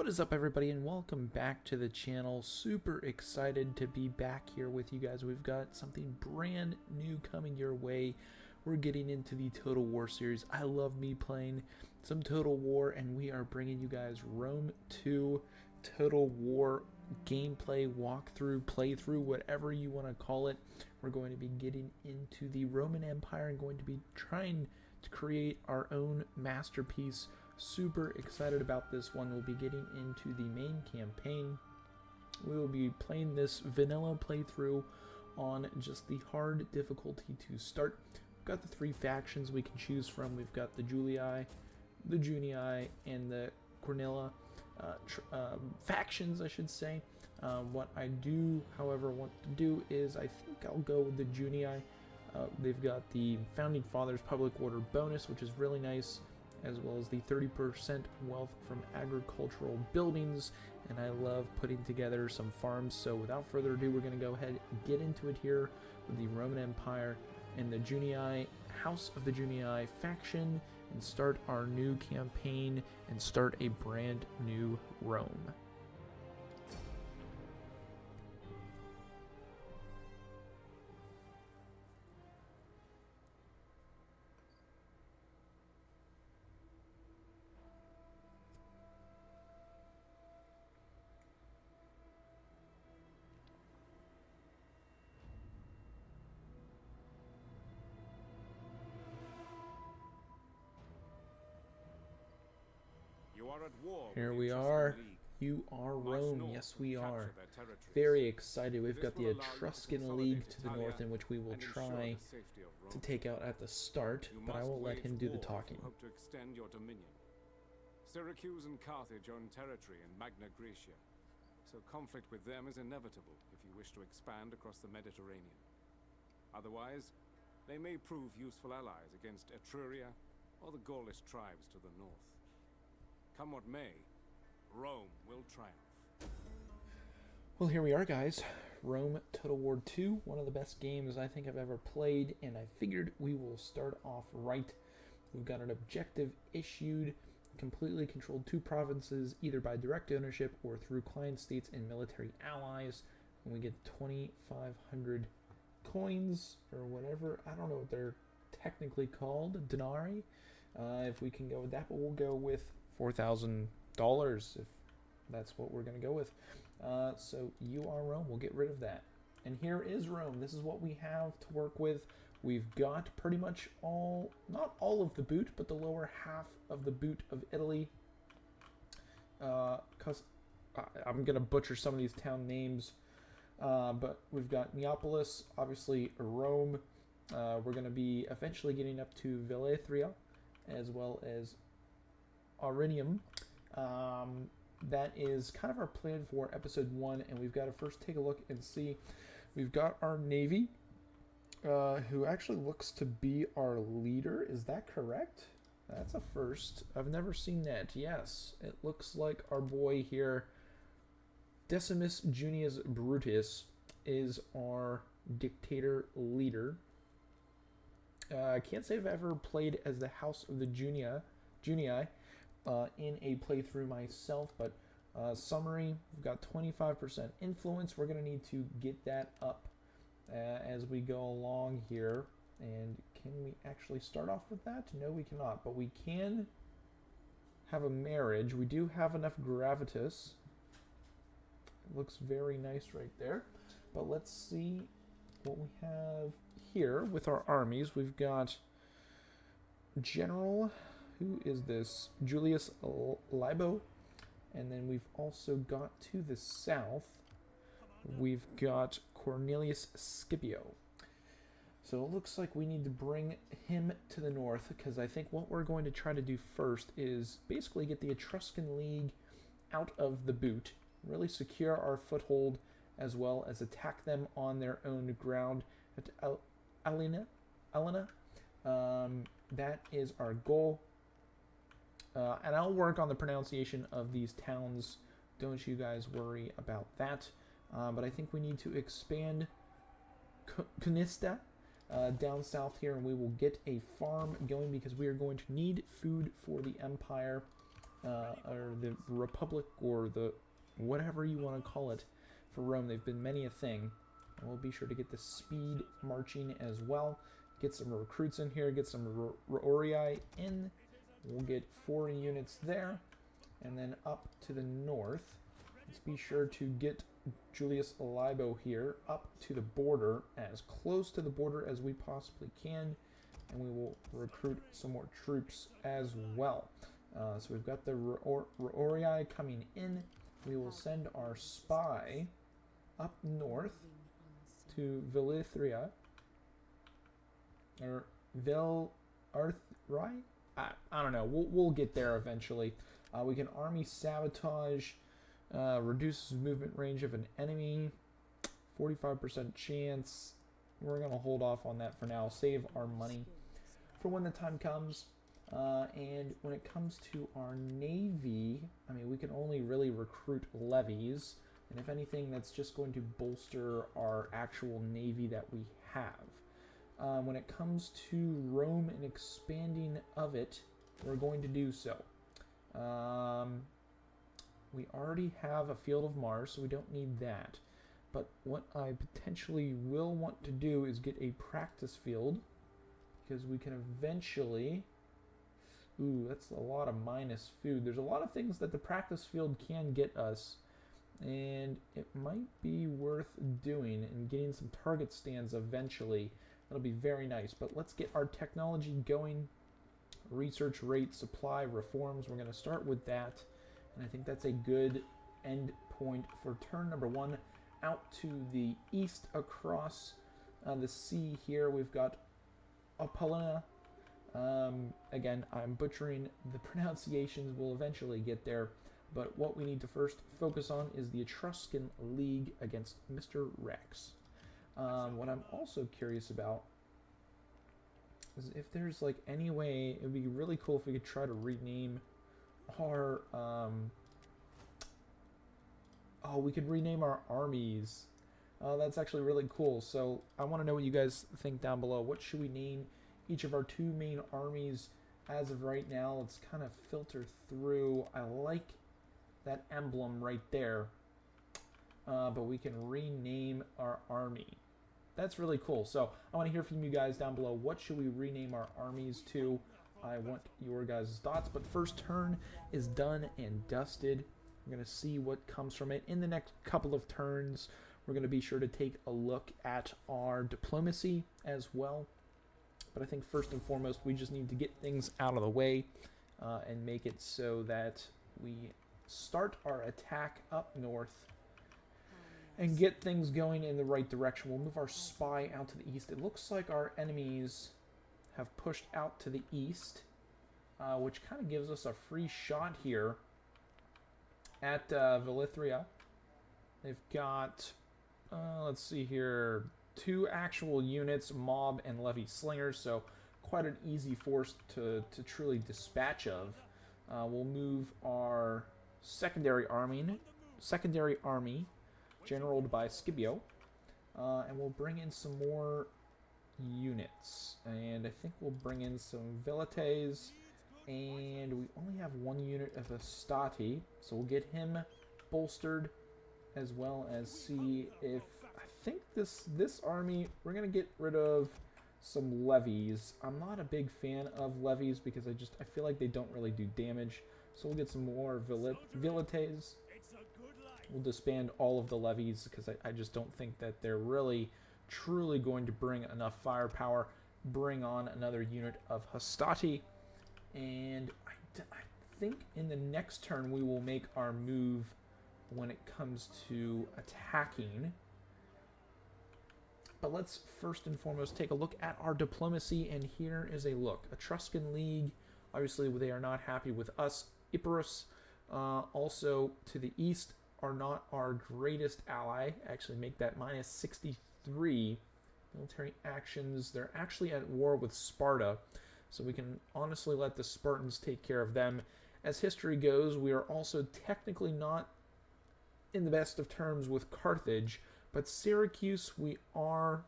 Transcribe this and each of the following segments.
What is up, everybody, and welcome back to the channel. Super excited to be back here with you guys. We've got something brand new coming your way. We're getting into the Total War series. I love me playing some Total War, and we are bringing you guys Rome 2 Total War gameplay, walkthrough, playthrough, whatever you want to call it. We're going to be getting into the Roman Empire and going to be trying to create our own masterpiece. Super excited about this one. We'll be getting into the main campaign. We will be playing this vanilla playthrough on just the hard difficulty to start. We've got the three factions we can choose from. We've got the Julii, the Junii, and the Cornelia factions, I should say. What I do, however, want to do is I think I'll go with the Junii. They've got the Founding Fathers Public Order bonus, which is really nice, as well as the 30% wealth from agricultural buildings, and I love putting together some farms. So without further ado, we're going to go ahead and get into it here with the Roman Empire and the Junii, House of the Junii faction, and start our new campaign and start a brand new Rome. Here we are. You are Rome. Yes, we are. Very excited. We've got the Etruscan League to the north, in which we will try to take out at the start, but I will let him do the talking. Hope to extend your dominion. Syracuse and Carthage own territory in Magna Graecia, so conflict with them is inevitable if you wish to expand across the Mediterranean. Otherwise, they may prove useful allies against Etruria or the Gaulish tribes to the north. Come what may, Rome will triumph. Well, here we are, guys. Rome Total War 2, one of the best games I think I've ever played, and I figured we will start off right. We've got an objective issued, completely controlled two provinces, either by direct ownership or through client states and military allies, and we get 2,500 coins, or whatever. I don't know what they're technically called, denarii, if we can go with that, but we'll go with $4,000 if that's what we're going to go with. So you are Rome. We'll get rid of that. And here is Rome. This is what we have to work with. We've got pretty much all, not all of the boot, but the lower half of the boot of Italy. Because I'm going to butcher some of these town names. But we've got Neapolis, obviously Rome. We're going to be eventually getting up to Velletria, as well as Aurinium. That is kind of our plan for episode 1, and we've got to first take a look and see. We've got our navy, who actually looks to be our leader. Is that correct? That's a first. I've never seen that. Yes, it looks like our boy here, Decimus Junius Brutus, is our dictator leader. I can't say I've ever played as the House of the Junii in a playthrough myself, but summary, we've got 25% influence. We're going to need to get that up as we go along here. And can we actually start off with that? No, we cannot, but we can have a marriage. We do have enough gravitas. It looks very nice right there. But let's see what we have here with our armies. We've got General... Who is this? Julius Libo. And then we've also got to the south, we've got Cornelius Scipio. So it looks like we need to bring him to the north, because I think what we're going to try to do first is basically get the Etruscan League out of the boot, really secure our foothold, as well as attack them on their own ground at Alina. That is our goal. And I'll work on the pronunciation of these towns. Don't you guys worry about that. But I think we need to expand Cunista down south here, and we will get a farm going because we are going to need food for the empire. or the Republic, or the whatever you want to call it for Rome. They've been many a thing. And we'll be sure to get the speed marching as well. Get some recruits in here, get some Rhorii in. We'll get 4 units there. And then up to the north, let's be sure to get Julius Libo here up to the border, as close to the border as we possibly can. And we will recruit some more troops as well. So we've got the Rhorii coming in. We will send our spy up north to Villithria. Or Vilarthri? I don't know. We'll get there eventually. We can army sabotage. Reduces movement range of an enemy. 45% chance. We're going to hold off on that for now. Save our money for when the time comes. And when it comes to our navy, I mean, we can only really recruit levies. And if anything, that's just going to bolster our actual navy that we have. When it comes to Rome and expanding of it, we're going to do so. We already have a Field of Mars, so we don't need that. But what I potentially will want to do is get a practice field, because we can eventually... Ooh, that's a lot of minus food. There's a lot of things that the practice field can get us, and it might be worth doing and getting some target stands eventually. That'll be very nice. But let's get our technology going. Research rate, supply, reforms. We're going to start with that. And I think that's a good end point for turn number 1. Out to the east across the sea here, we've got Apollina. Again, I'm butchering the pronunciations. We'll eventually get there. But what we need to first focus on is the Etruscan League against Mr. Rex. What I'm also curious about is if there's like any way, it would be really cool if we could try to rename our, we could rename our armies. That's actually really cool. So I want to know what you guys think down below. What should we name each of our 2 main armies as of right now? Let's kind of filter through. I like that emblem right there. But we can rename our army. That's really cool. So I want to hear from you guys down below. What should we rename our armies to? I want your guys' thoughts. But first turn is done and dusted. We're going to see what comes from it. In the next couple of turns, we're going to be sure to take a look at our diplomacy as well. But I think first and foremost, we just need to get things out of the way and make it so that we start our attack up north and get things going in the right direction. We'll move our spy out to the east. It looks like our enemies have pushed out to the east, which kind of gives us a free shot here at Villithria. They've got, let's see here, 2 actual units, mob and levy slingers, so quite an easy force to truly dispatch of. We'll move our secondary army, generaled by Scipio, and we'll bring in some more units. And I think we'll bring in some Velites, and we only have 1 unit of Astati, so we'll get him bolstered, as well as see if... I think this army, we're going to get rid of some levies. I'm not a big fan of levies because I feel like they don't really do damage. So we'll get some more Velites. We'll disband all of the levies because I just don't think that they're really truly going to bring enough firepower. Bring on another unit of Hastati. And I think in the next turn we will make our move when it comes to attacking. But let's first and foremost take a look at our diplomacy, and here is a look. Etruscan League, obviously they are not happy with us. Epirus, also to the east, are not our greatest ally. Actually make that minus 63 military actions. They're actually at war with Sparta, so we can honestly let the Spartans take care of them. As history goes, we are also technically not in the best of terms with Carthage, but Syracuse we are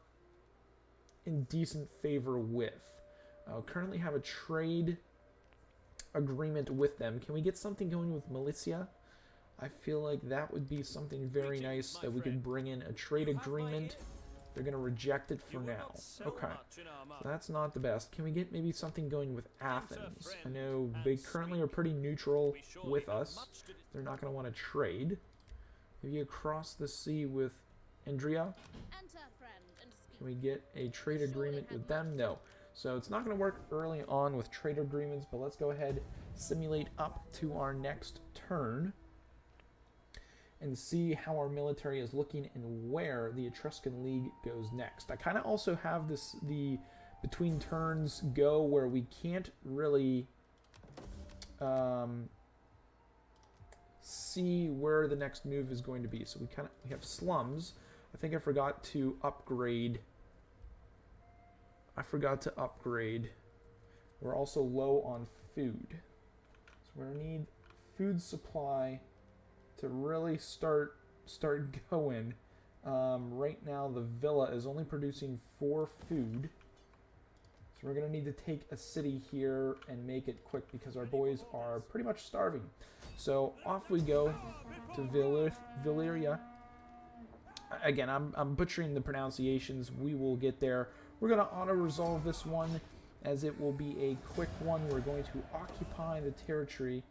in decent favor with. Currently have a trade agreement with them. Can we get something going with Militia? I feel like that would be something very nice that we could bring in a trade agreement. They're going to reject it for now. Okay, so that's not the best. Can we get maybe something going with Athens? I know they currently are pretty neutral with us. They're not going to want to trade. Maybe across the sea with Andria. Can we get a trade agreement with them? No. So it's not going to work early on with trade agreements, but let's go ahead, simulate up to our next turn and see how our military is looking and where the Etruscan League goes next. I kind of also have the between turns go where we can't really see where the next move is going to be. So we have slums. I think I forgot to upgrade. We're also low on food. So we're going to need food supply to really start going. Right now the villa is only producing 4 food. So we're going to need to take a city here and make it quick because our boys are pretty much starving. So off we go to Valeria. Again, I'm butchering the pronunciations. We will get there. We're going to auto-resolve this one as it will be a quick one. We're going to occupy the territory.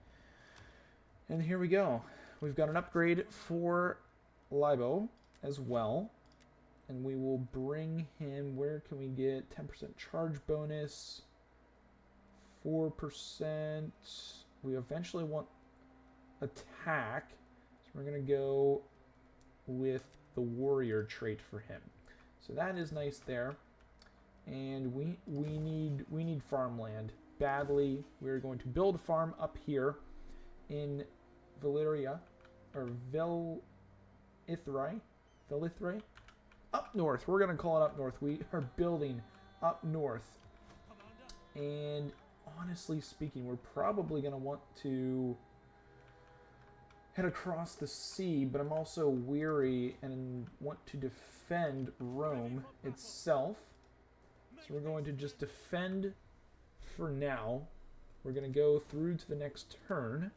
And here we go. We've got an upgrade for Libo as well. And we will bring him, where can we get 10% charge bonus, 4%. We eventually want attack. So we're going to go with the warrior trait for him. So that is nice there. And we need farmland badly. We're going to build a farm up here in Valeria, or Velithrae. Up north. We're going to call it up north. We are building up north. And honestly speaking, we're probably going to want to head across the sea, but I'm also weary and want to defend Rome itself. So we're going to just defend for now. We're going to go through to the next turn.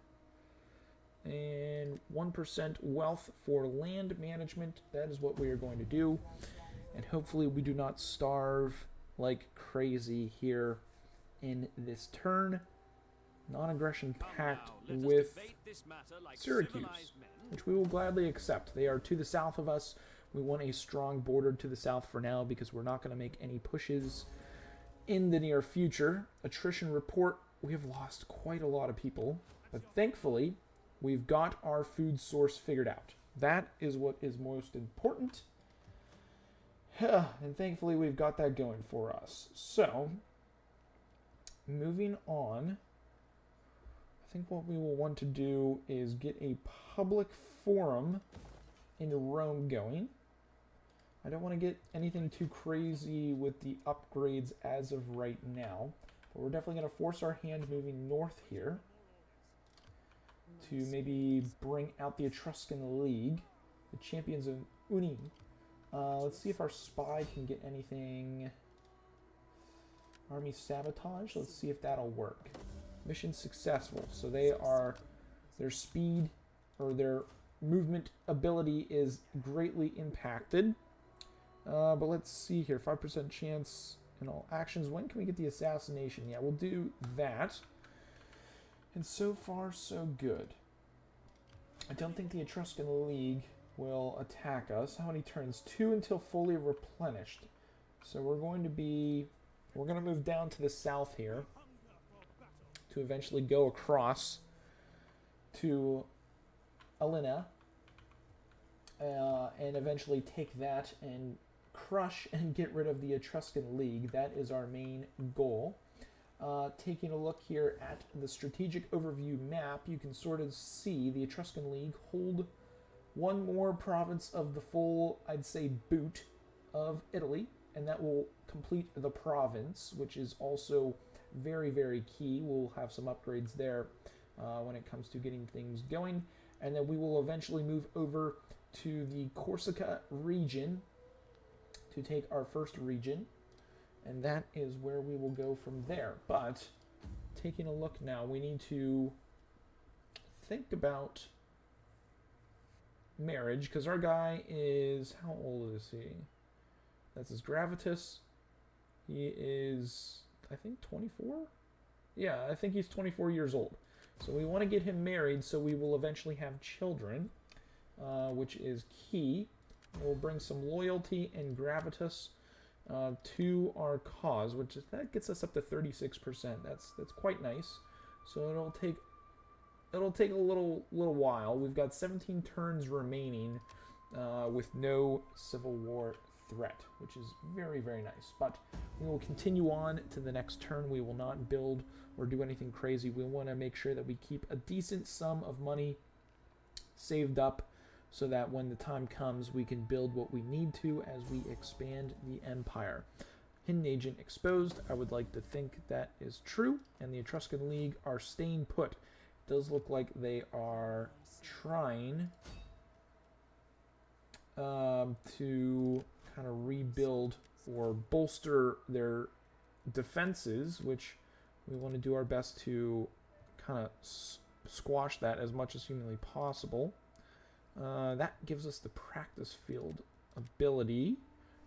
And 1% wealth for land management. That is what we are going to do. And hopefully we do not starve like crazy here in this turn. Non-aggression pact with Syracuse, which we will gladly accept. They are to the south of us. We want a strong border to the south for now because we're not going to make any pushes in the near future. Attrition report, we have lost quite a lot of people, but thankfully we've got our food source figured out. That is what is most important. And thankfully we've got that going for us. So, moving on, I think what we will want to do is get a public forum in Rome going. I don't want to get anything too crazy with the upgrades as of right now, but we're definitely going to force our hand moving north here to maybe bring out the Etruscan League, the champions of Uni. Let's see if our spy can get anything. Army sabotage. Let's see if that'll work. Mission successful. So their speed or their movement ability is greatly impacted. But let's see here. 5% chance in all actions. When can we get the assassination? Yeah, we'll do that. And so far, so good. I don't think the Etruscan League will attack us. How many turns? 2 until fully replenished. So we're going to move down to the south here to eventually go across to Alina and eventually take that and crush and get rid of the Etruscan League. That is our main goal. Taking a look here at the strategic overview map, you can sort of see the Etruscan League hold one more province of the full, I'd say, boot of Italy, and that will complete the province, which is also very, very key. We'll have some upgrades there when it comes to getting things going. And then we will eventually move over to the Corsica region to take our first region. And that is where we will go from there. But taking a look now. We need to think about marriage, because our guy is, how old is he? That's his Gravitas. He is, I think, 24? Yeah, I think he's 24 years old. So we want to get him married so we will eventually have children, which is key. We'll bring some loyalty and Gravitas to our cause, which is, that gets us up to 36%. That's quite nice. So it'll take a little while. We've got 17 turns remaining with no civil war threat, which is very, very nice. But we will continue on to the next turn. We will not build or do anything crazy. We want to make sure that we keep a decent sum of money saved up so that when the time comes, we can build what we need to as we expand the empire. Hidden agent exposed. I would like to think that is true, and the Etruscan League are staying put. It does look like they are trying to kind of rebuild or bolster their defenses, which we want to do our best to kind of squash that as much as humanly possible. That gives us the practice field ability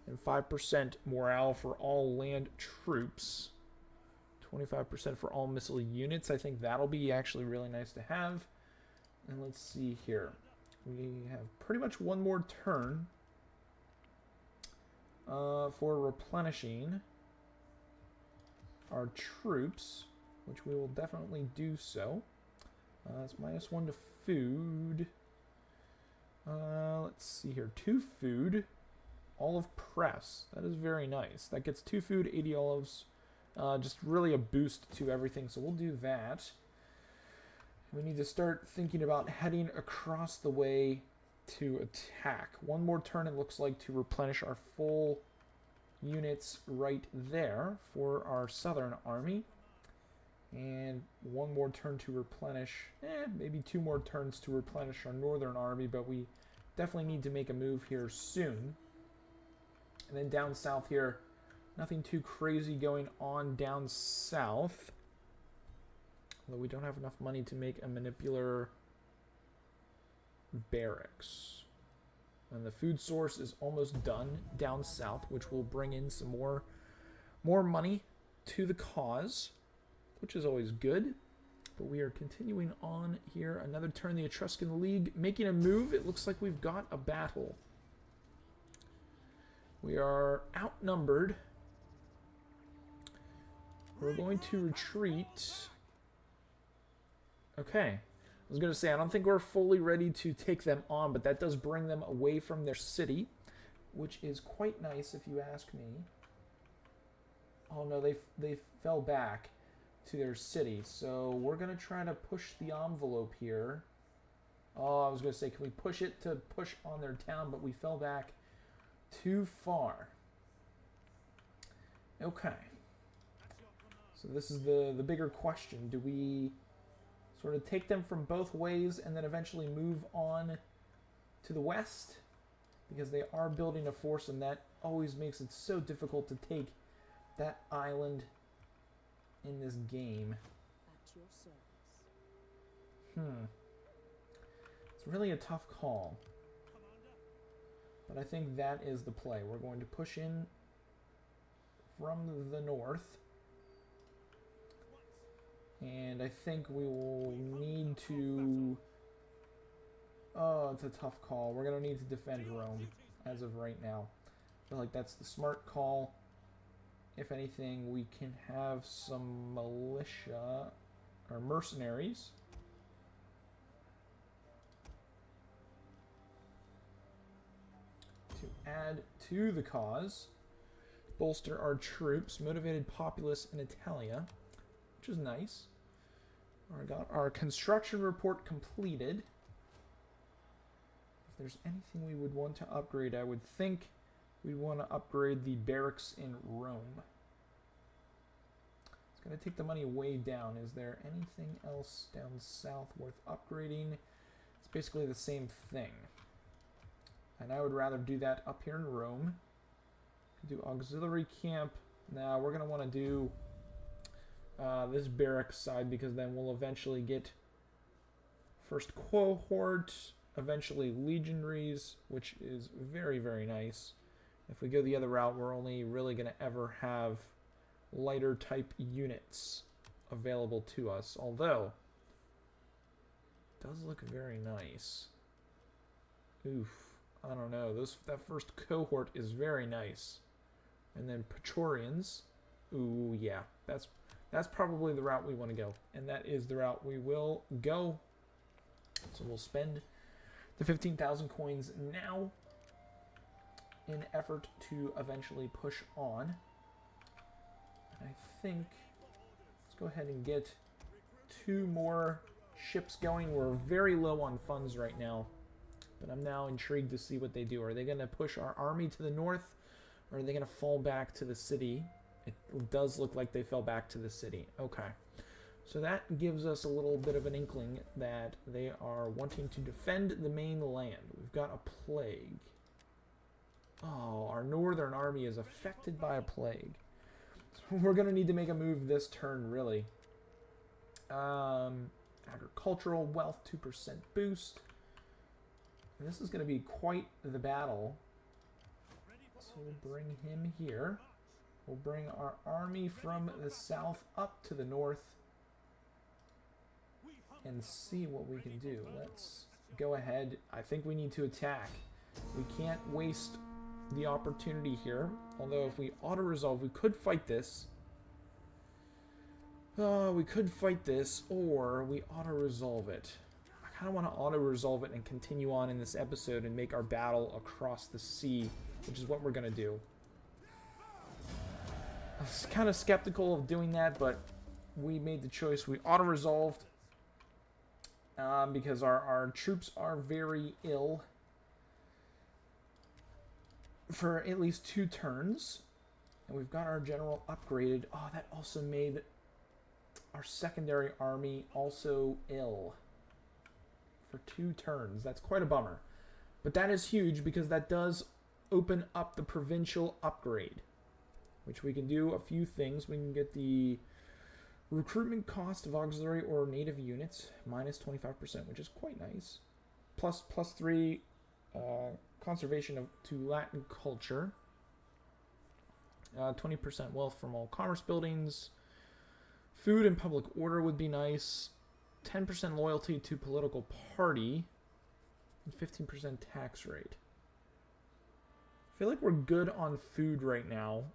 and 5% morale for all land troops. 25% for all missile units. I think that'll be actually really nice to have. And let's see here. We have pretty much one more turn for replenishing our troops, which we will definitely do so. It's -1 to food. Let's see here. 2 food. Olive press. That is very nice. That gets 2 food, 80 olives. Just really a boost to everything. So we'll do that. We need to start thinking about heading across the way to attack. One more turn, it looks like, to replenish our full units right there for our southern army. And one more turn to replenish, maybe 2 more turns to replenish our northern army, but we definitely need to make a move here soon. And then down south here, nothing too crazy going on down south. Although we don't have enough money to make a manipular barracks. And the food source is almost done down south, which will bring in some more money to the cause, which is always good. But we are continuing on here. Another turn, the Etruscan League making a move. It looks like we've got a battle. We are outnumbered. We're going to retreat. Okay. I was going to say, I don't think we're fully ready to take them on, but that does bring them away from their city, which is quite nice if you ask me. Oh no, they fell back to their city, so we're going to try to push the envelope here. Oh, I was going to say, can we push it to push on their town, but we fell back too far. Okay. So this is the bigger question. Do we sort of take them from both ways and then eventually move on to the west? Because they are building a force, and that always makes it so difficult to take that island in this game. At your service. It's really a tough call. But I think that is the play. We're going to push in from the north. And I think we will need to... Oh, it's a tough call. We're going to need to defend Rome as of right now. I feel like that's the smart call. If anything, we can have some militia or mercenaries. To add to the cause. Bolster our troops. Motivated populace in Italia, which is nice. I got our construction report completed. If there's anything we would want to upgrade, I would think we want to upgrade the barracks in Rome. It's going to take the money way down. Is there anything else down south worth upgrading? It's basically the same thing. And I would rather do that up here in Rome. Do auxiliary camp. Now we're going to want to do this barracks side, because then we'll eventually get first cohort, eventually legionaries, which is very, very nice. If we go the other route, we're only really going to ever have lighter type units available to us, although it does look very nice. Oof, I don't know. That first cohort is very nice. And then Praetorians. Ooh, yeah. That's probably the route we want to go. And that is the route we will go. So we'll spend the 15,000 coins now in effort to eventually push on. And I think let's go ahead and get 2 more ships going. We're very low on funds right now, but I'm now intrigued to see what they do. Are they going to push our army to the north, or are they going to fall back to the city? It does look like they fell back to the city. Okay. So that gives us a little bit of an inkling that they are wanting to defend the main land. We've got a plague. Oh, our northern army is affected by a plague. So we're going to need to make a move this turn, really. Agricultural wealth, 2% boost. And this is going to be quite the battle. So we'll bring him here. We'll bring our army from the south up to the north and see what we can do. Let's go ahead. I think we need to attack. We can't waste the opportunity here. Although if we auto-resolve, we could fight this. We could fight this, or we auto-resolve it. I kind of want to auto-resolve it and continue on in this episode and make our battle across the sea, which is what we're going to do. I was kind of skeptical of doing that, but we made the choice. We auto-resolved because our troops are very ill for at least 2 turns. And we've got our general upgraded. Oh, that also made our secondary army also ill for 2 turns. That's quite a bummer. But that is huge because that does open up the provincial upgrade, which we can do a few things. We can get the recruitment cost of auxiliary or native units minus 25%, which is quite nice. Plus 3 conservation to Latin culture. 20% wealth from all commerce buildings. Food and public order would be nice. 10% loyalty to political party. And 15% tax rate. I feel like we're good on food right now.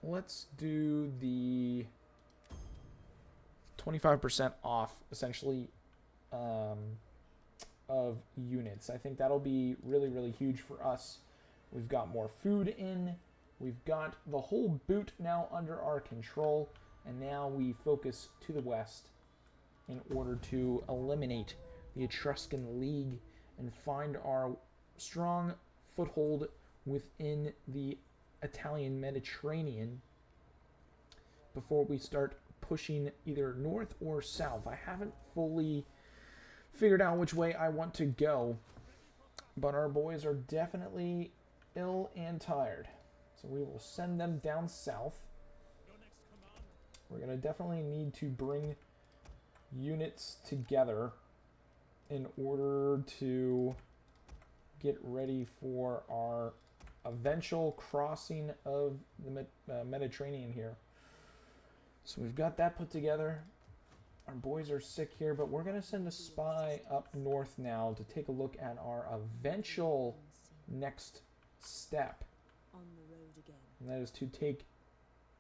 Let's do the 25% off, essentially, of units. I think that'll be really, really huge for us. We've got more food in. We've got the whole boot now under our control. And now we focus to the west in order to eliminate the Etruscan League and find our strong foothold within the Italian Mediterranean before we start pushing either north or south. I haven't fully figured out which way I want to go, but our boys are definitely ill and tired. So we will send them down south. We're going to definitely need to bring units together in order to get ready for our eventual crossing of the Mediterranean here. So we've got that put together. Our boys are sick here, but we're going to send a spy up north now to take a look at our eventual next step. On the road again. And that is to take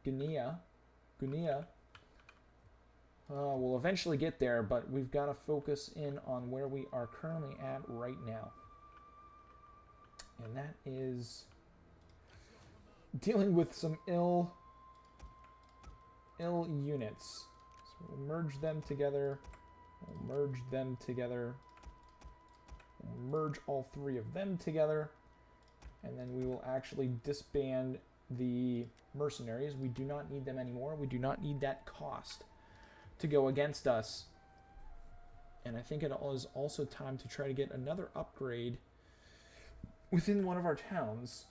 Gunea. We'll eventually get there, but we've got to focus in on where we are currently at right now. And that is dealing with some ill units. So we'll merge them together. We'll merge all 3 of them together. And then we will actually disband the mercenaries. We do not need them anymore. We do not need that cost to go against us. And I think it is also time to try to get another upgrade within one of our towns.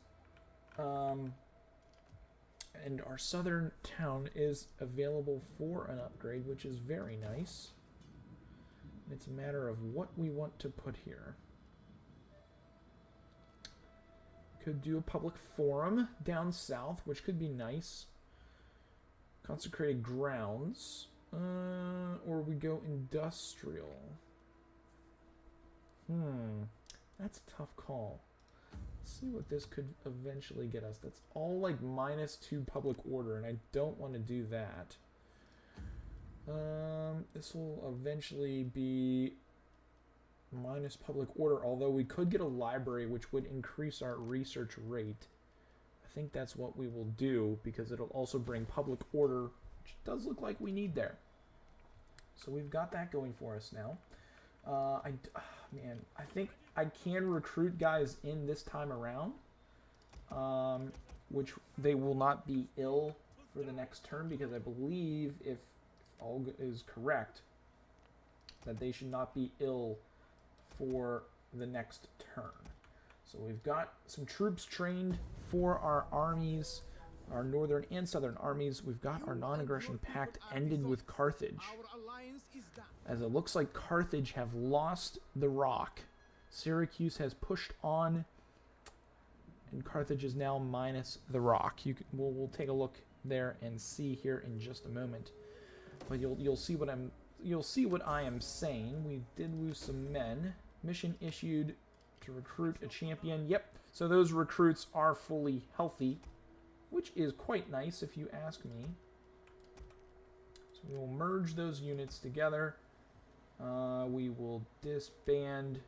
And our southern town is available for an upgrade, which is very nice. It's a matter of what we want to put here. Could do a public forum down south, which could be nice. Consecrated grounds. Or we go industrial. That's a tough call. Let's see what this could eventually get us. That's all like -2 public order, and I don't want to do that. This will eventually be minus public order, although we could get a library, which would increase our research rate. I think that's what we will do, because it'll also bring public order, which does look like we need there. So we've got that going for us now. Man, I think I can recruit guys in this time around, which they will not be ill for the next turn, because I believe, if all is correct, that they should not be ill for the next turn. So we've got some troops trained for our armies, our northern and southern armies. We've got our non-aggression pact ended with Carthage, as it looks like Carthage have lost the rock. Syracuse has pushed on, and Carthage is now minus the rock. We'll take a look there and see here in just a moment. But you'll see what I am saying. We did lose some men. Mission issued to recruit a champion. Yep. So those recruits are fully healthy, which is quite nice if you ask me. So we will merge those units together. We will disband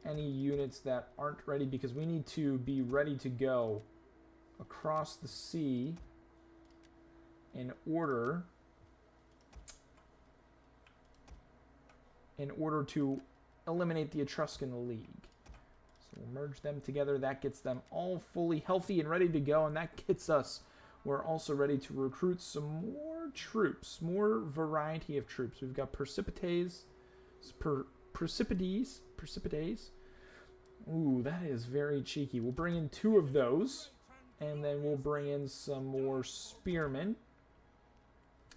any units that aren't ready, because we need to be ready to go across the sea in order to eliminate the Etruscan League. So we'll merge them together. That gets them all fully healthy and ready to go, and that gets us, we're also ready to recruit some more troops, more variety of troops. We've got Precipitates. Ooh, that is very cheeky. We'll bring in 2 of those, and then we'll bring in some more spearmen,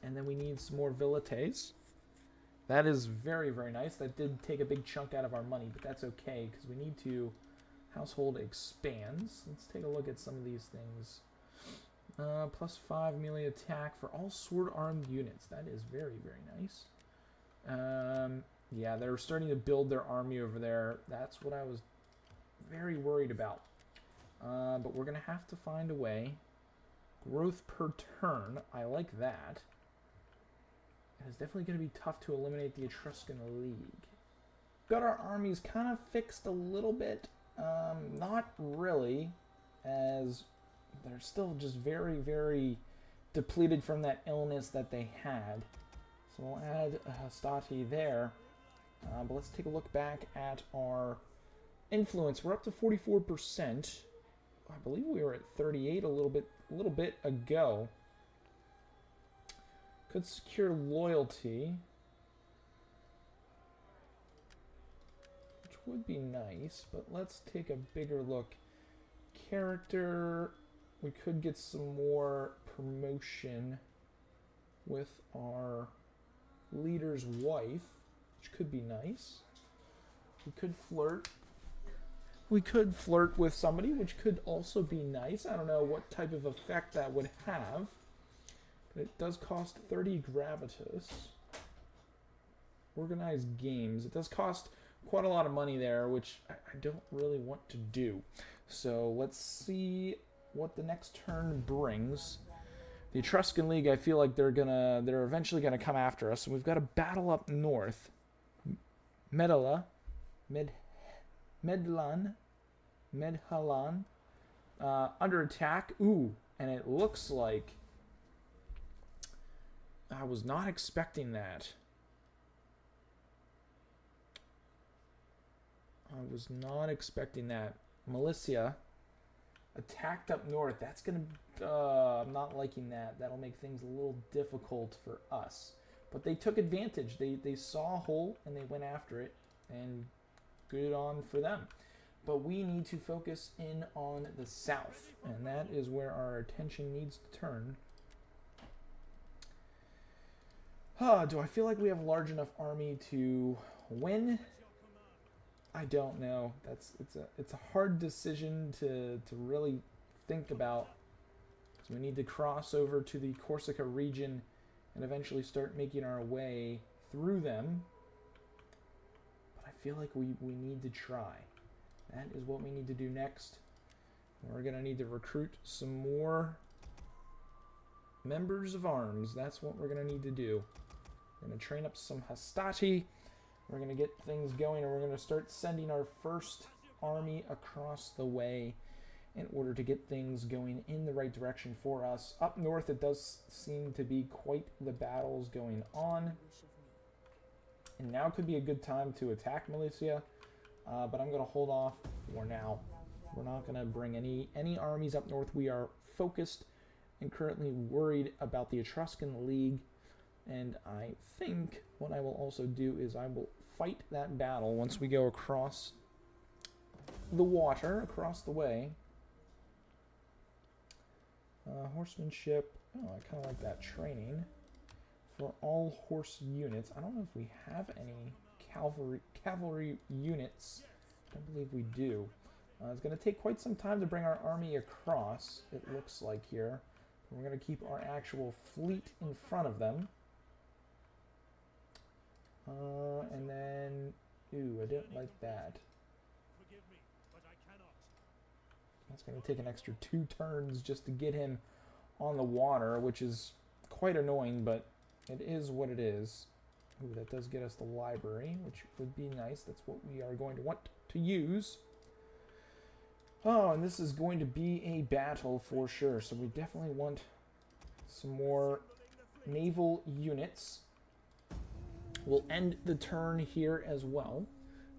and then we need some more Vilites. That is very, very nice. That did take a big chunk out of our money, but that's okay, because we need to... Household expands. Let's take a look at some of these things. +5 melee attack for all sword-armed units. That is very, very nice. Yeah, they're starting to build their army over there. That's what I was very worried about. But we're going to have to find a way. Growth per turn. I like that. It's definitely going to be tough to eliminate the Etruscan League. Got our armies kind of fixed a little bit. Not really, as they're still just very, very depleted from that illness that they had. So we'll add a Hastati there. But let's take a look back at our influence. We're up to 44%. I believe we were at 38 a little bit ago. Could secure loyalty, which would be nice, but let's take a bigger look. Character, we could get some more promotion with our leader's wife, which could be nice. We could flirt. We could flirt with somebody, which could also be nice. I don't know what type of effect that would have. It does cost 30 gravitas. Organized games. It does cost quite a lot of money there, which I don't really want to do. So let's see what the next turn brings. The Etruscan League, I feel like they're eventually gonna come after us. So we've got a battle up north. Medhalan, under attack. Ooh, and it looks like I was not expecting that. I was not expecting that. Militia attacked up north. That's gonna... I'm not liking that. That'll make things a little difficult for us. But they took advantage. They saw a hole and they went after it. And good on for them. but we need to focus in on the south, and that is where our attention needs to turn. Do I feel like we have a large enough army to win? I don't know. It's a hard decision to really think about. So we need to cross over to the Corsica region and eventually start making our way through them. But I feel like we need to try. That is what we need to do next. We're going to need to recruit some more members of arms. That's what we're going to need to do. We're going to train up some Hastati. We're going to get things going, and we're going to start sending our first army across the way in order to get things going in the right direction for us. Up north, it does seem to be quite the battles going on. And now could be a good time to attack Militia, but I'm going to hold off for now. We're not going to bring any armies up north. We are focused and currently worried about the Etruscan League. And I think what I will also do is I will fight that battle once we go across the water, across the way. Horsemanship. Oh, I kind of like that training. For all horse units. I don't know if we have any cavalry units. I don't believe we do. It's going to take quite some time to bring our army across, it looks like here. We're going to keep our actual fleet in front of them. And then, ooh, I didn't like that. That's going to take an extra 2 turns just to get him on the water, which is quite annoying, but it is what it is. Ooh, that does get us the library, which would be nice. That's what we are going to want to use. Oh, and this is going to be a battle for sure, so we definitely want some more naval units. We'll end the turn here as well.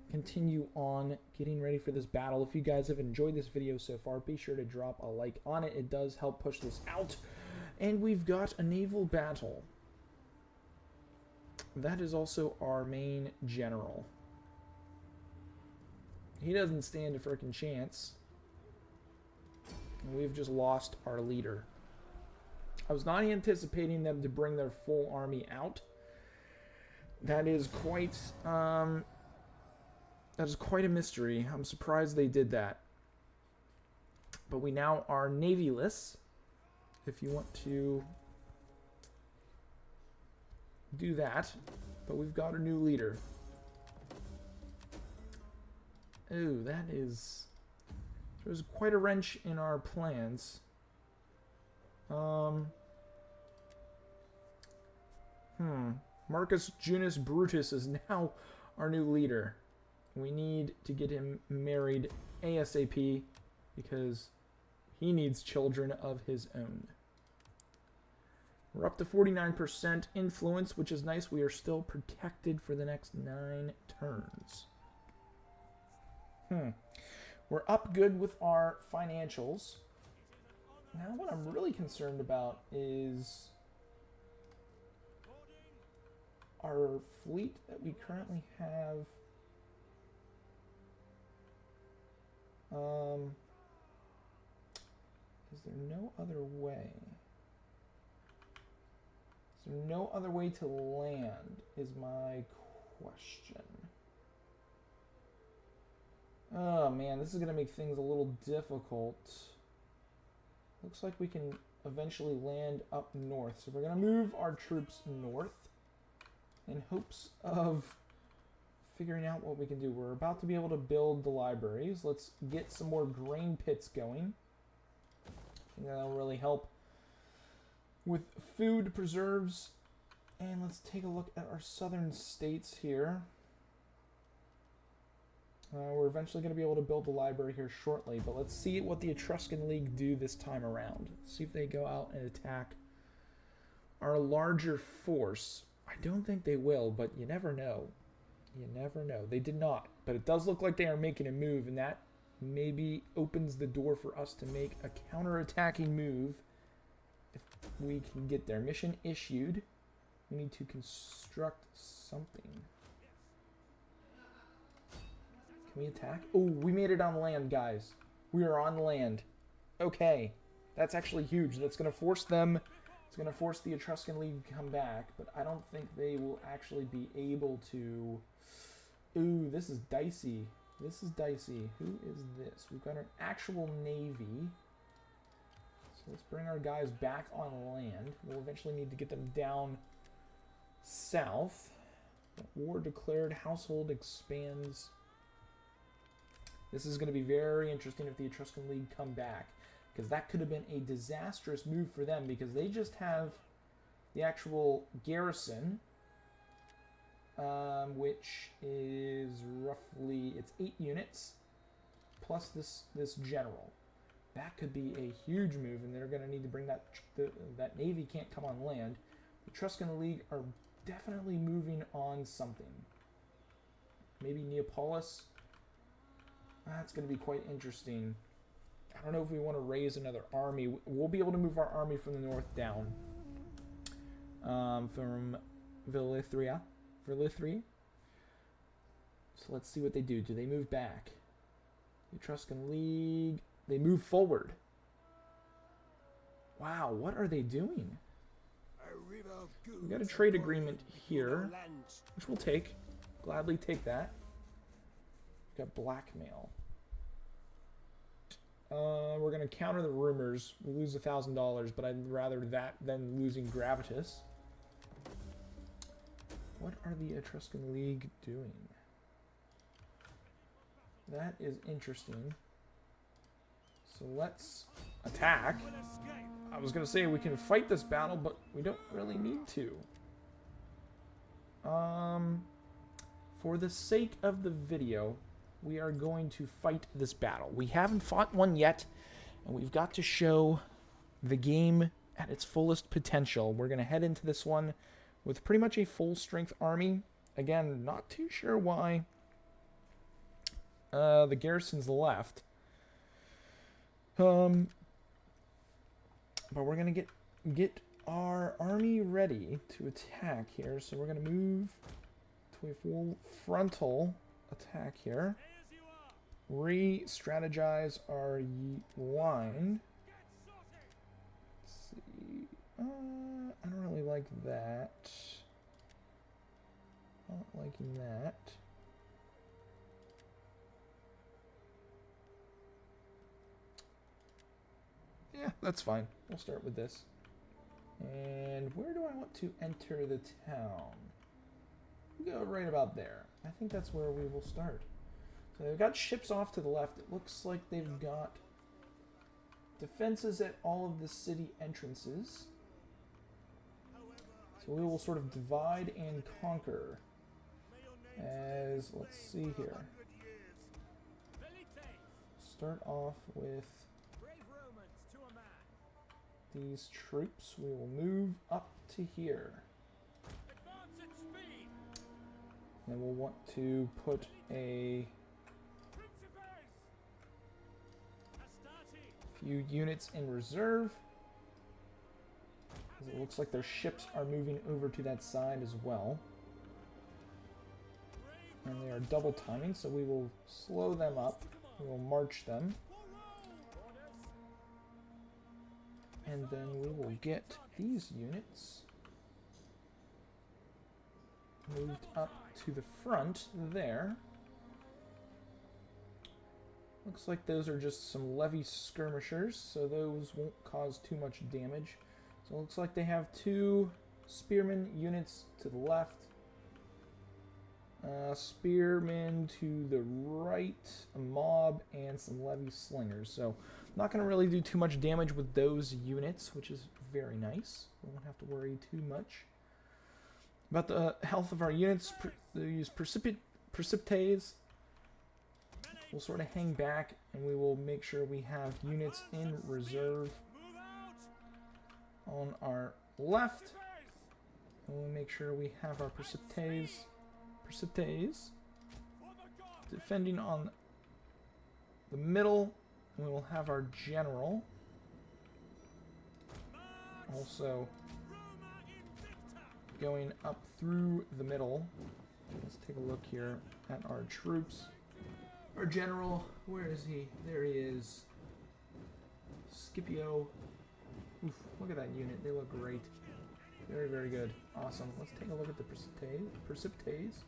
Continue on getting ready for this battle. If you guys have enjoyed this video so far, be sure to drop a like on it. It does help push this out. And we've got a naval battle. That is also our main general. He doesn't stand a freaking chance. And we've just lost our leader. I was not anticipating them to bring their full army out. That is quite a mystery. I'm surprised they did that. But we now are navyless. If you want to do that. But we've got a new leader. Ooh, that is... There's quite a wrench in our plans. Marcus Junius Brutus is now our new leader. We need to get him married ASAP because he needs children of his own. We're up to 49% influence, which is nice. We are still protected for the next 9 turns. We're up good with our financials. Now what I'm really concerned about is our fleet that we currently have. Is there no other way? Is there no other way to land is my question. Oh man, this is going to make things a little difficult. Looks like we can eventually land up north. So we're going to move our troops north in hopes of figuring out what we can do. We're about to be able to build the libraries. Let's get some more grain pits going. I think that'll really help with food preserves. And let's take a look at our southern states here. We're eventually going to be able to build the library here shortly, but let's see what the Etruscan League do this time around. See if they go out and attack our larger force. I don't think they will, but you never know. You never know. They did not, but it does look like they are making a move, and that maybe opens the door for us to make a counter-attacking move if we can get there. Mission issued. We need to construct something. Can Can we attack? Oh, we made it on land, guys. We are on land. Okay. That's actually huge. That's going to force them... It's going to force the Etruscan League to come back, but I don't think they will actually be able to... Ooh, this is dicey. This is dicey. Who is this? We've got an actual navy. So let's bring our guys back on land. We'll eventually need to get them down south. War declared. Household expands. This is going to be very interesting if the Etruscan League come back, because that could have been a disastrous move for them, because they just have the actual garrison, which is roughly, it's 8 units, plus this general. That could be a huge move, and they're going to need to bring that, that navy can't come on land. The Etruscan League are definitely moving on something. Maybe Neapolis. That's going to be quite interesting. I don't know if we want to raise another army. We'll be able to move our army from the north down. From Velithria. So let's see what they do. Do they move back? The Etruscan League. They move forward. Wow, what are they doing? We got a trade agreement here, which we'll take. Gladly take that. We've got blackmail. We're going to counter the rumors. We lose $1,000, but I'd rather that than losing Gravitas. What are the Etruscan League doing? That is interesting. So let's attack. I was going to say we can fight this battle, but we don't really need to. For the sake of the video, we are going to fight this battle. We haven't fought one yet, and we've got to show the game at its fullest potential. We're going to head into this one with pretty much a full-strength army. Again, not too sure why the garrison's left. But we're going to get our army ready to attack here. So we're going to move to a full frontal attack here. Re-strategize our line. Let's see. I don't really like that. Not liking that. Yeah, that's fine. We'll start with this. And where do I want to enter the town? Go right about there. I think that's where we will start. So they've got ships off to the left. It looks like they've got defenses at all of the city entrances. So we will sort of divide and conquer. As, let's see here. Start off with these troops. We will move up to here. Then we'll want to put a few units in reserve, because it looks like their ships are moving over to that side as well. And they are double timing, so we will slow them up. We will march them. And then we will get these units moved up to the front there. Looks like those are just some levy skirmishers, so those won't cause too much damage. So it looks like they have 2 spearmen units to the left. Spearmen to the right, a mob, and some levy slingers. So not going to really do too much damage with those units, which is very nice. We won't have to worry too much about the health of our units. They use precipitates. We'll sort of hang back, and we will make sure we have units in reserve on our left. And we'll make sure we have our precipitates defending on the middle. And we will have our general also going up through the middle. Let's take a look here at our troops. Our general, where is he? There he is. Scipio. Oof, look at that unit. They look great. Very, very good. Awesome. Let's take a look at the Precipitates.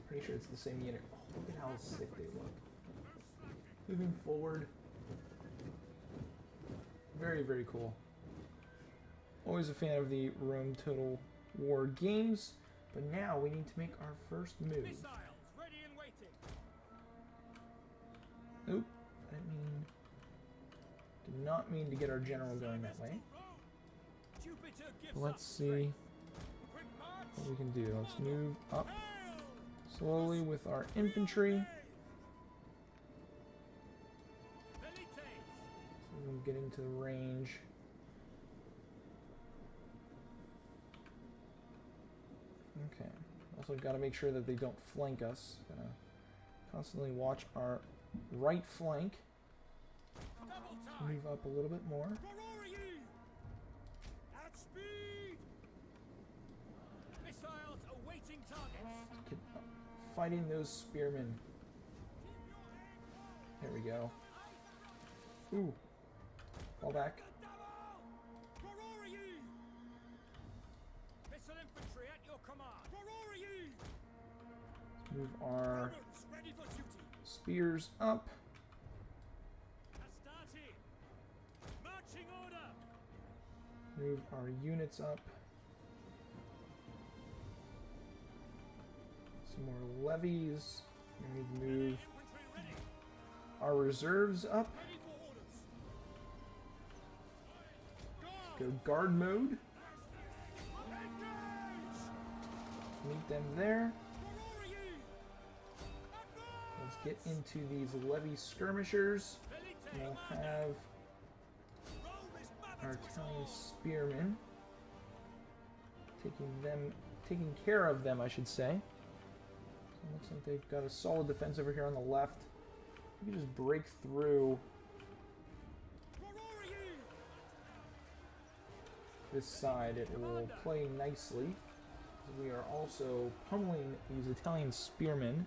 Pretty sure it's the same unit. Oh, look at how sick they look. Moving forward. Very, very cool. Always a fan of the Rome Total War games, but now we need to make our first move. Oop, did not mean to get our general going that way. Let's see what we can do. Let's move up slowly with our infantry. So we can get into the range. Okay. Also got to make sure that they don't flank us. Gotta constantly watch our right flank. Let's move up a little bit more. Get fighting those spearmen. There we go. Ooh. Fall back. Let's move our spears up. Move our units up. Some more levies. We need to move our reserves up. Let's go guard mode. Meet them there. Let's get into these levy skirmishers. We'll have our Italian spearmen taking care of them, I should say. So it looks like they've got a solid defense over here on the left. We can just break through this side. It will play nicely. We are also pummeling these Italian spearmen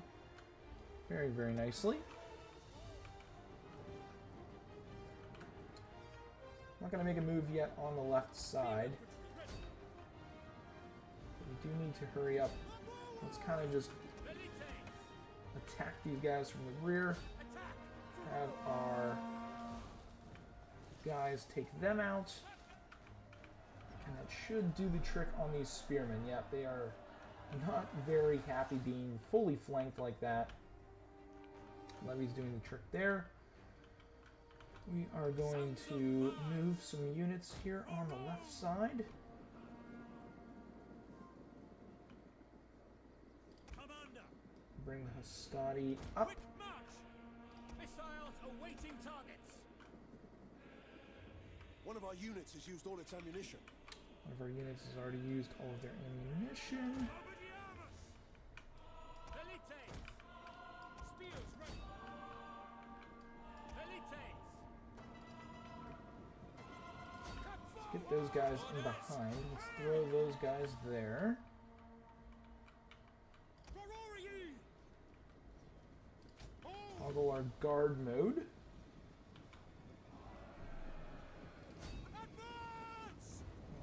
very, very nicely. I'm not going to make a move yet on the left side. We do need to hurry up. Let's kind of just attack these guys from the rear. Have our guys take them out. And that should do the trick on these spearmen. Yep, they are not very happy being fully flanked like that. Levy's doing the trick there. We are going to move some units here on the left side. Bring Hastati up. One of our units has used all its ammunition. One of our units has already used all of their ammunition. Let's get those guys in behind. Let's throw those guys there. Toggle our guard mode.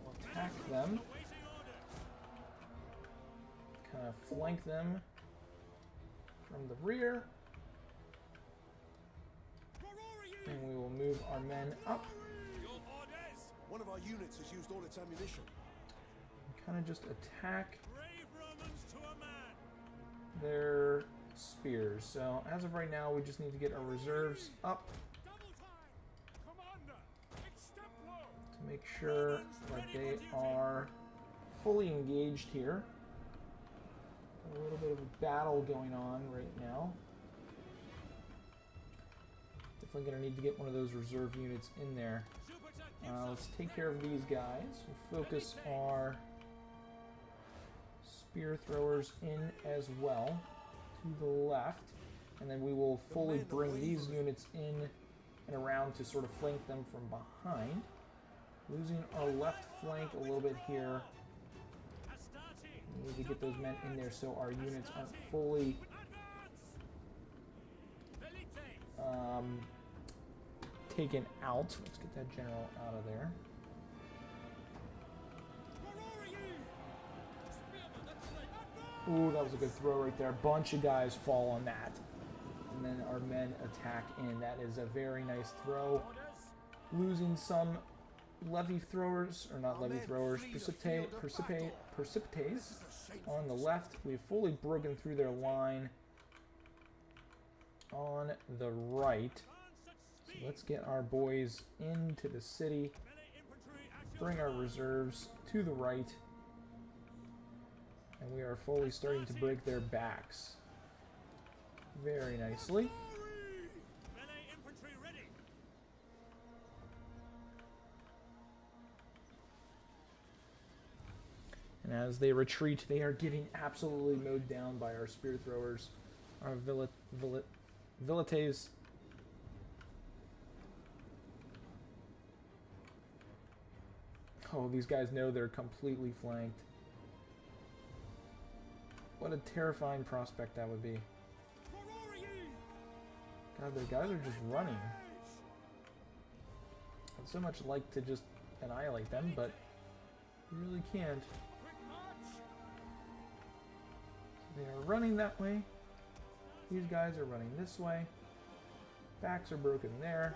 We'll attack them. Kind of flank them from the rear. And we will move our men up. One of our units has used all its ammunition. Kind of just attack their spears. So as of right now, we just need to get our reserves up to make sure that they are fully engaged here. A little bit of a battle going on right now. Definitely going to need to get one of those reserve units in there. Let's take care of these guys. We'll focus our spear throwers in as well to the left, and then we will fully bring these units in and around to sort of flank them from behind. Losing our left flank a little bit here. We need to get those men in there so our units aren't fully taken out. Let's get that general out of there. Ooh, that was a good throw right there. A bunch of guys fall on that. And then our men attack in. That is a very nice throw. Losing some levy throwers, or not levy throwers, precipitates on the left. We've fully broken through their line on the right. So let's get our boys into the city. Bring our reserves to the right. And we are fully starting to break their backs. Very nicely. And as they retreat, they are getting absolutely mowed down by our spear throwers. Our villetes. Oh, these guys know they're completely flanked. What a terrifying prospect that would be. God, the guys are just running. I'd so much like to just annihilate them, but you really can't. They are running that way. These guys are running this way. Backs are broken there.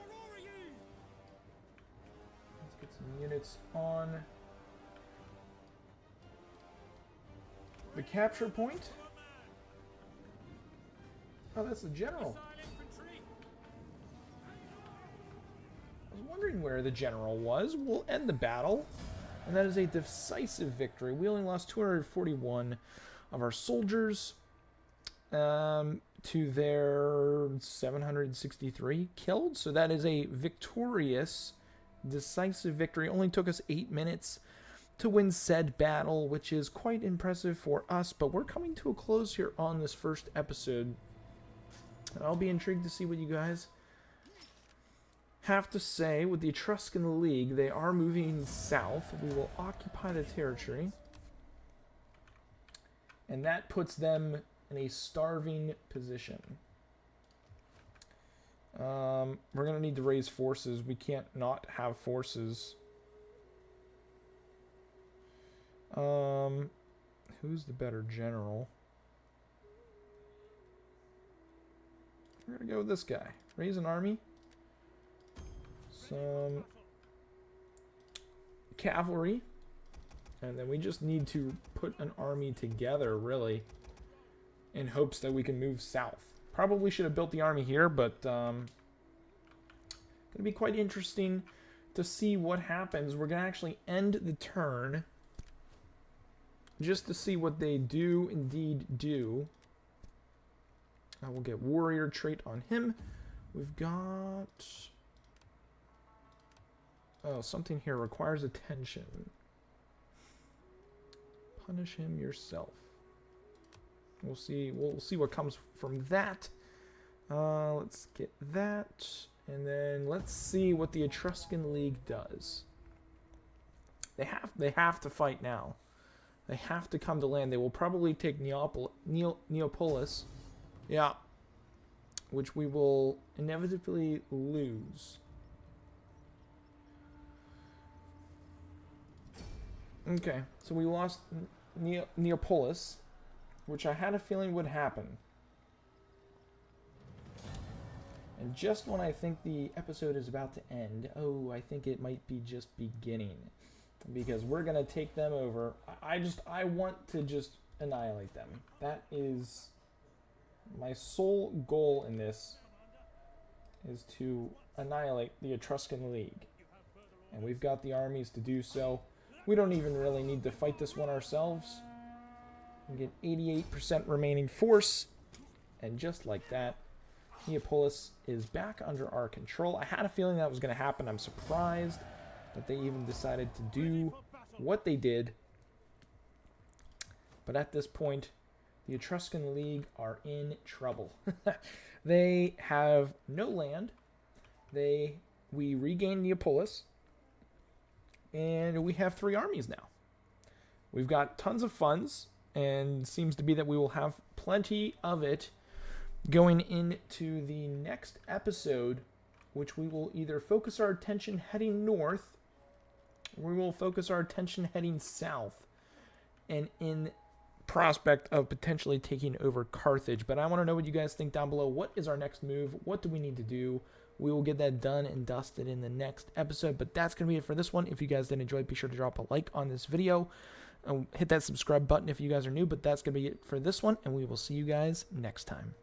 Let's get some units on the capture point. Oh, that's the general. I was wondering where the general was. We'll end the battle. And that is a decisive victory. We only lost 241 of our soldiers to their 763 killed. So that is a victorious, decisive victory. It only took us 8 minutes to win said battle, which is quite impressive for us. But we're coming to a close here on this first episode. I'll be intrigued to see what you guys have to say. With the Etruscan League, they are moving south. We will occupy the territory. And that puts them in a starving position. We're going to need to raise forces. We can't not have forces. Who's the better general? We're going to go with this guy. Raise an army. Some cavalry. And then we just need to put an army together, really, in hopes that we can move south. Probably should have built the army here, but going to be quite interesting to see what happens. We're going to actually end the turn just to see what they do indeed do. I will get warrior trait on him. We've got... Oh, something here requires attention. Punish him yourself. We'll see what comes from that. Let's get that. And then let's see what the Etruscan League does. They have to fight now. They have to come to land. They will probably take Neapolis. Yeah. Which we will inevitably lose. Okay, so we lost Neapolis, which I had a feeling would happen. And just when I think the episode is about to end, oh, I think it might be just beginning. Because we're going to take them over. I want to just annihilate them. That is my sole goal in this, is to annihilate the Etruscan League. And we've got the armies to do so. We don't even really need to fight this one ourselves. We get 88% remaining force. And just like that, Neapolis is back under our control. I had a feeling that was going to happen. I'm surprised that they even decided to do what they did. But at this point, the Etruscan League are in trouble. They have no land. We regained Neapolis. And we have 3 armies now. We've got tons of funds, and seems to be that we will have plenty of it going into the next episode, which we will either focus our attention heading north, or we will focus our attention heading south, and in prospect of potentially taking over Carthage. But I want to know what you guys think down below. What is our next move? What do we need to do? We will get that done and dusted in the next episode. But that's going to be it for this one. If you guys did enjoy, be sure to drop a like on this video. Hit that subscribe button if you guys are new. But that's going to be it for this one, and we will see you guys next time.